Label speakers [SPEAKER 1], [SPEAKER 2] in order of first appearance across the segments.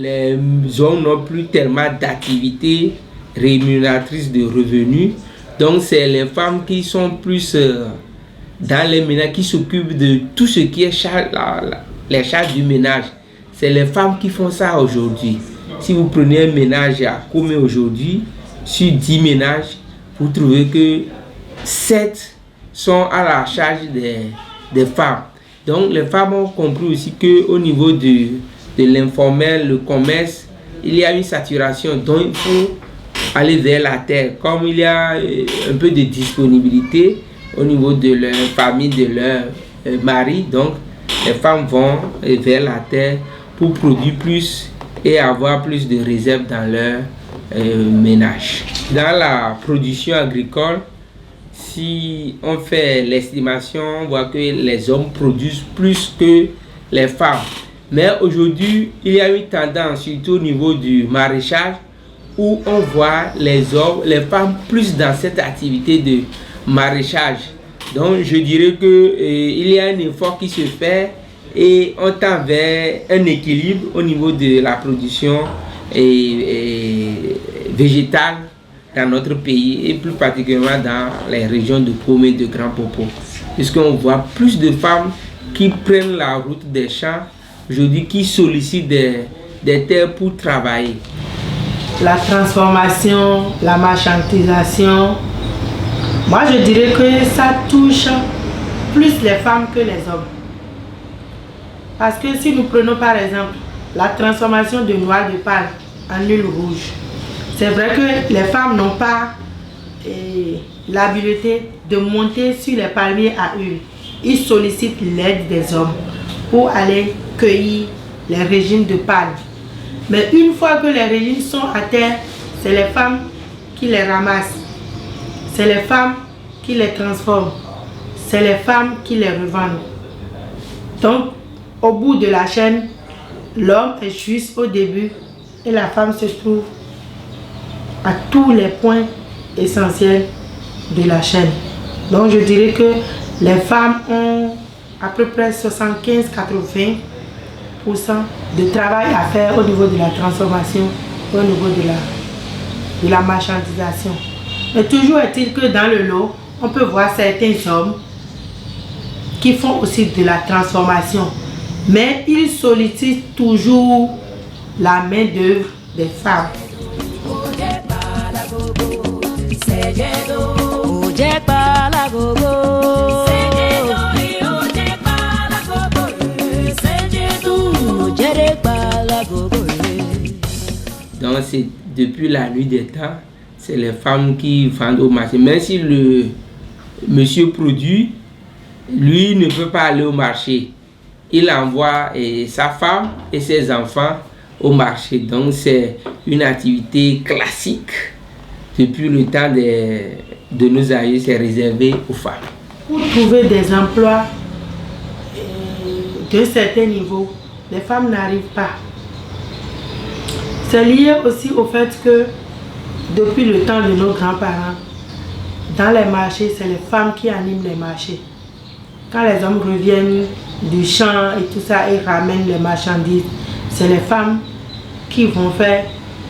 [SPEAKER 1] les hommes n'ont plus tellement d'activités rémunératrices de revenus. Donc c'est les femmes qui sont plus dans les ménages, qui s'occupent de tout ce qui est les charges du ménage. C'est les femmes qui font ça aujourd'hui. Si vous prenez un ménage à Komé aujourd'hui, sur 10 ménages, vous trouvez que 7 sont à la charge des femmes. Donc les femmes ont compris aussi qu'au niveau de l'informel, le commerce, il y a une saturation. Donc il faut aller vers la terre. Comme il y a un peu de disponibilité au niveau de leur famille, de leur mari, donc les femmes vont vers la terre pour produire plus et avoir plus de réserves dans leur ménage. Dans la production agricole, si on fait l'estimation, on voit que les hommes produisent plus que les femmes. Mais aujourd'hui, il y a une tendance, surtout au niveau du maraîchage, où on voit les femmes plus dans cette activité de maraîchage. Donc je dirais qu'il y a un effort qui se fait et on tend vers un équilibre au niveau de la production végétale dans notre pays et plus particulièrement dans les régions de Komé, de Grand Popo. Puisqu'on voit plus de femmes qui prennent la route des champs, aujourd'hui qui sollicitent des terres pour travailler.
[SPEAKER 2] La transformation, la marchandisation, moi je dirais que ça touche plus les femmes que les hommes. Parce que si nous prenons par exemple la transformation de noix de palme en huile rouge, c'est vrai que les femmes n'ont pas l'habileté de monter sur les palmiers à huile. Ils sollicitent l'aide des hommes pour aller cueillir les résines de palme. Mais une fois que les résines sont à terre, c'est les femmes qui les ramassent. C'est les femmes qui les transforment. C'est les femmes qui les revendent. Donc, au bout de la chaîne, l'homme est juste au début et la femme se trouve à tous les points essentiels de la chaîne. Donc, je dirais que les femmes ont à peu près 75-80% de travail à faire au niveau de la transformation, au niveau de la marchandisation. Mais toujours est-il que dans le lot, on peut voir certains hommes qui font aussi de la transformation. Mais ils sollicitent toujours la main-d'œuvre des femmes.
[SPEAKER 1] Donc c'est depuis la nuit des temps, c'est les femmes qui vendent au marché. Même si le monsieur produit, lui ne peut pas aller au marché. Il envoie sa femme et ses enfants au marché. Donc c'est une activité classique. Depuis le temps de nos aïeux, c'est réservé aux femmes.
[SPEAKER 2] Pour trouver des emplois d'un certain niveau, les femmes n'arrivent pas. C'est lié aussi au fait que depuis le temps de nos grands-parents, dans les marchés, c'est les femmes qui animent les marchés. Quand les hommes reviennent du champ et tout ça, ils ramènent les marchandises. C'est les femmes qui vont faire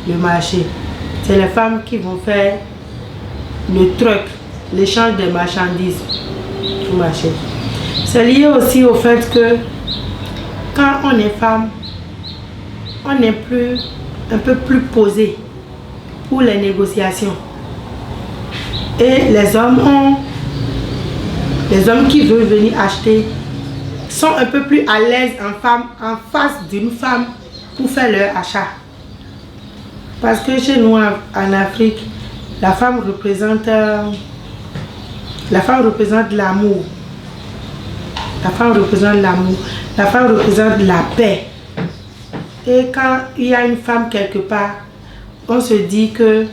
[SPEAKER 2] le marché. C'est les femmes qui vont faire le truck, l'échange des marchandises au marché. C'est lié aussi au fait que quand on est femme, on est un peu plus posé pour les négociations. Et les hommes qui veulent venir acheter sont un peu plus à l'aise en face d'une femme pour faire leur achat. Parce que chez nous en Afrique, la femme représente l'amour. La femme représente l'amour. La femme représente la paix. Et quand il y a une femme quelque part, on se dit que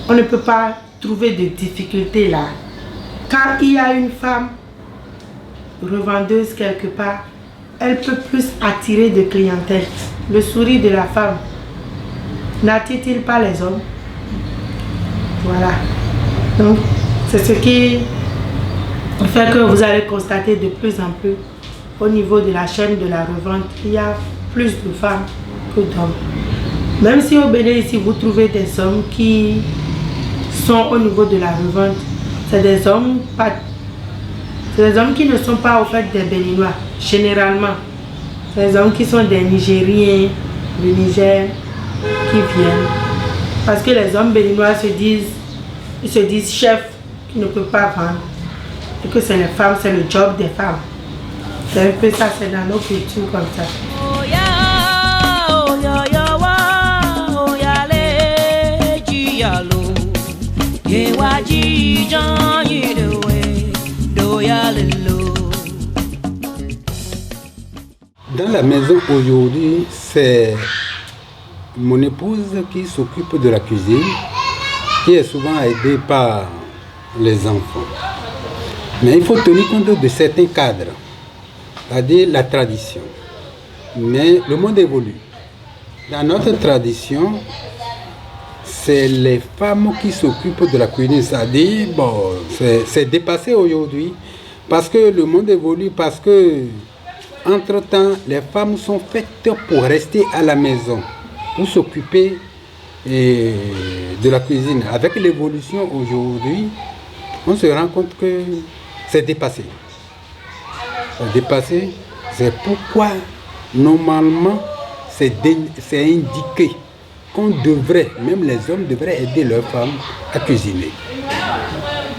[SPEAKER 2] on ne peut pas trouver de difficultés là. Quand il y a une femme revendeuse quelque part, elle peut plus attirer de clientèle. Le sourire de la femme n'attire-t-il pas les hommes? Voilà. Donc, c'est ce qui fait que vous allez constater de plus en plus au niveau de la chaîne de la revente, il y a plus de femmes que d'hommes. Même si au Bénin ici vous trouvez des hommes qui sont au niveau de la revente, c'est des hommes qui ne sont pas au fait des Béninois, généralement. C'est des hommes qui sont des Nigériens, du Niger, qui viennent. Parce que les hommes béninois se disent chefs qui ne peuvent pas vendre. Et que c'est les femmes, c'est le job des femmes. C'est un peu ça, c'est dans nos cultures comme ça.
[SPEAKER 3] Dans la maison aujourd'hui, c'est mon épouse qui s'occupe de la cuisine, qui est souvent aidée par les enfants. Mais il faut tenir compte de certains cadres, c'est-à-dire la tradition. Mais le monde évolue. Dans notre tradition, c'est les femmes qui s'occupent de la cuisine. C'est-à-dire, bon, c'est dépassé aujourd'hui parce que le monde évolue, parce que entre-temps, les femmes sont faites pour rester à la maison, pour s'occuper de la cuisine. Avec l'évolution aujourd'hui, on se rend compte que c'est dépassé. C'est dépassé. C'est pourquoi, normalement, c'est indiqué qu'on devrait, même les hommes devraient aider leurs femmes à cuisiner.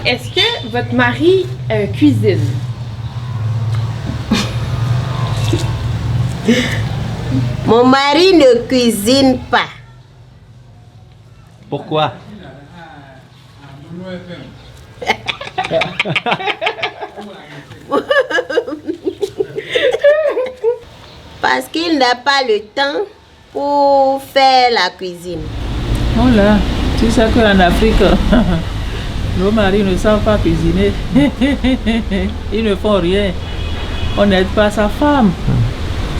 [SPEAKER 4] Est-ce que votre mari cuisine?
[SPEAKER 5] Mon mari ne cuisine pas.
[SPEAKER 6] Pourquoi?
[SPEAKER 5] Parce qu'il n'a pas le temps pour faire la cuisine.
[SPEAKER 7] Oh là, tu sais qu'en Afrique, nos maris ne savent pas cuisiner. Ils ne font rien. On n'aide pas sa femme.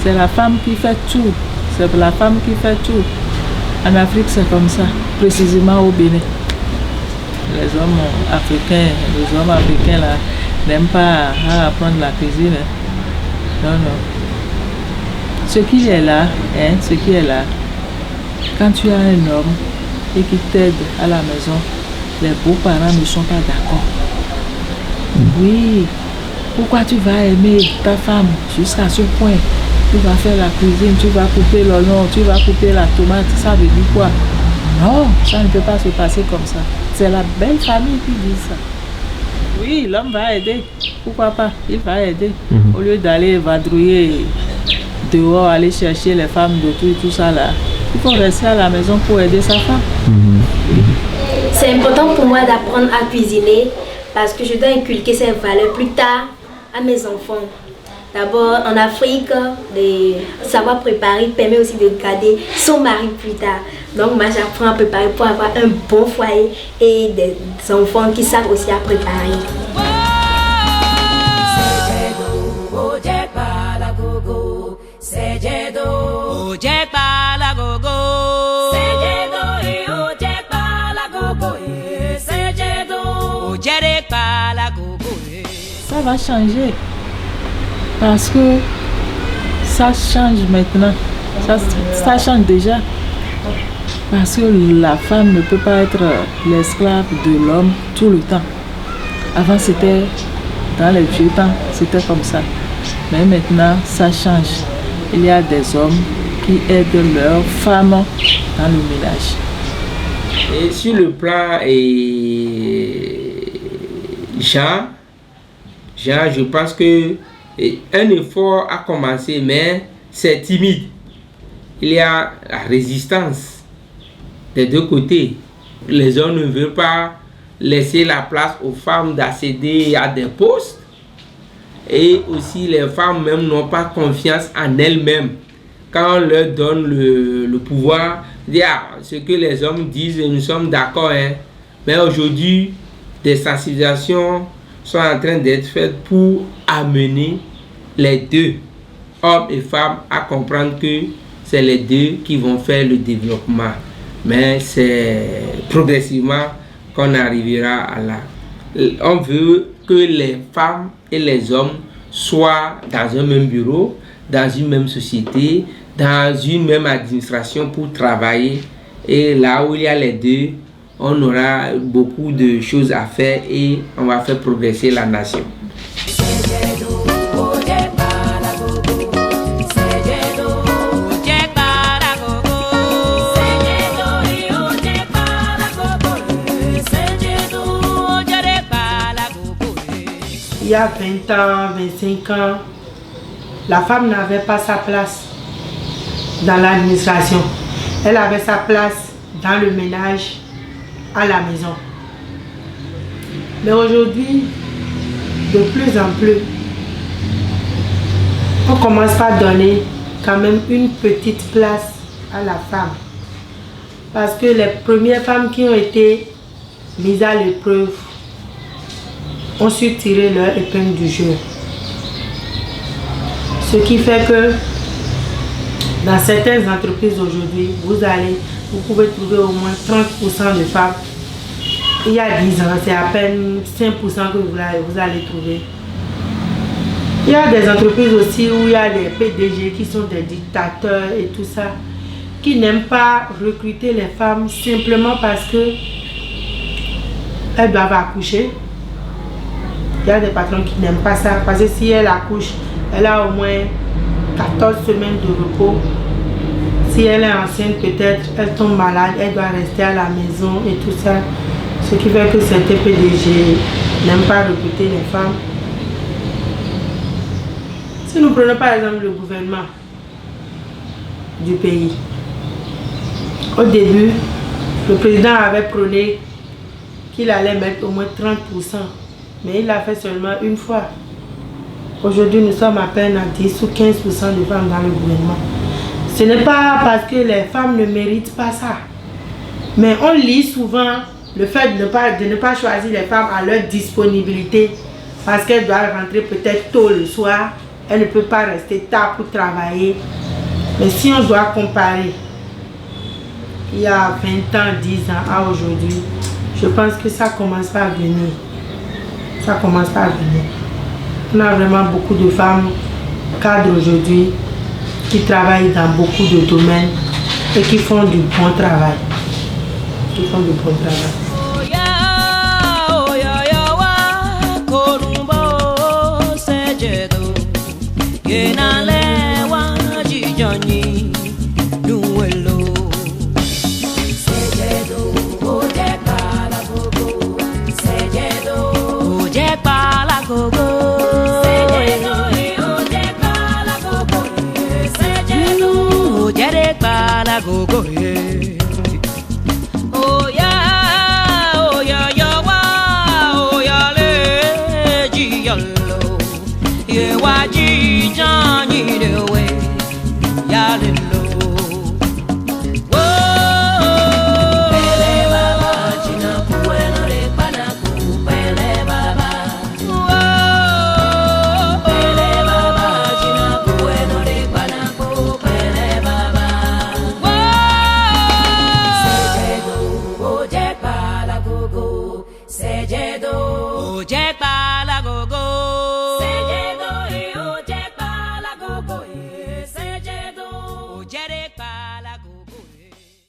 [SPEAKER 7] C'est la femme qui fait tout. C'est la femme qui fait tout. En Afrique, c'est comme ça, précisément au Bénin. Les hommes africains là, n'aiment pas apprendre la cuisine. Non, non. Ce qui est là, quand tu as un homme et qui t'aide à la maison, les beaux-parents ne sont pas d'accord. Oui, pourquoi tu vas aimer ta femme jusqu'à ce point? Tu vas faire la cuisine, tu vas couper l'oignon, tu vas couper la tomate, ça veut dire quoi? Non, ça ne peut pas se passer comme ça. C'est la belle famille qui dit ça. Oui, l'homme va aider. Pourquoi pas? Il va aider. Au lieu d'aller vadrouiller dehors, aller chercher les femmes d'autrui et tout ça là. Il faut rester à la maison pour aider sa femme.
[SPEAKER 8] C'est important pour moi d'apprendre à cuisiner parce que je dois inculquer ces valeurs plus tard à mes enfants. D'abord, en Afrique, savoir préparer permet aussi de garder son mari plus tard. Donc, moi, j'apprends à préparer pour avoir un bon foyer et des enfants qui savent aussi à préparer.
[SPEAKER 7] Ça va changer. Parce que ça change maintenant. Ça change déjà. Parce que la femme ne peut pas être l'esclave de l'homme tout le temps. Avant, c'était, dans les vieux temps, c'était comme ça. Mais maintenant, ça change. Il y a des hommes qui aident leurs femmes dans le ménage.
[SPEAKER 1] Et sur le plan Jean, je pense que un effort a commencé, mais c'est timide. Il y a la résistance des deux côtés. Les hommes ne veulent pas laisser la place aux femmes d'accéder à des postes. Et aussi les femmes même n'ont pas confiance en elles-mêmes. Quand on leur donne le pouvoir, dire ce que les hommes disent, nous sommes d'accord. Mais aujourd'hui, des sensibilisations sont en train d'être faites pour amener les deux, hommes et femmes, à comprendre que c'est les deux qui vont faire le développement. Mais c'est progressivement qu'on arrivera à là. On veut que les femmes et les hommes soient dans un même bureau, dans une même société, dans une même administration pour travailler. Et là où il y a les deux, on aura beaucoup de choses à faire et on va faire progresser la nation.
[SPEAKER 2] Il y a 20 ans, 25 ans, la femme n'avait pas sa place dans l'administration. Elle avait sa place dans le ménage, à la maison. Mais aujourd'hui, de plus en plus, on commence par donner quand même une petite place à la femme. Parce que les premières femmes qui ont été mises à l'épreuve ont su tirer leur épingle du jeu. Ce qui fait que dans certaines entreprises aujourd'hui, vous pouvez trouver au moins 30% de femmes. Il y a 10 ans, c'est à peine 5% que vous allez trouver. Il y a des entreprises aussi où il y a des PDG qui sont des dictateurs et tout ça, qui n'aiment pas recruter les femmes simplement parce que elles doivent accoucher. Il y a des patrons qui n'aiment pas ça parce que si elle accouche, elle a au moins 14 semaines de repos. Si elle est enceinte, peut-être elle tombe malade, elle doit rester à la maison et tout ça. Ce qui fait que certains PDG n'aiment pas recruter les femmes. Si nous prenons par exemple le gouvernement du pays, au début, le président avait prôné qu'il allait mettre au moins 30%, mais il l'a fait seulement une fois. Aujourd'hui, nous sommes à peine à 10 ou 15% de femmes dans le gouvernement. Ce n'est pas parce que les femmes ne méritent pas ça, mais on lit souvent le fait de ne pas choisir les femmes à leur disponibilité parce qu'elles doivent rentrer peut-être tôt le soir, elles ne peuvent pas rester tard pour travailler. Mais si on doit comparer il y a 20 ans, 10 ans à aujourd'hui, je pense que ça commence à venir. Ça commence à venir. On a vraiment beaucoup de femmes cadres aujourd'hui qui travaillent dans beaucoup de domaines et qui font du bon travail. Qui font du bon travail.
[SPEAKER 6] Oh yeah, yo, wow, oh yeah, le, yellow, yeah, why, Johnny, the way, yeah,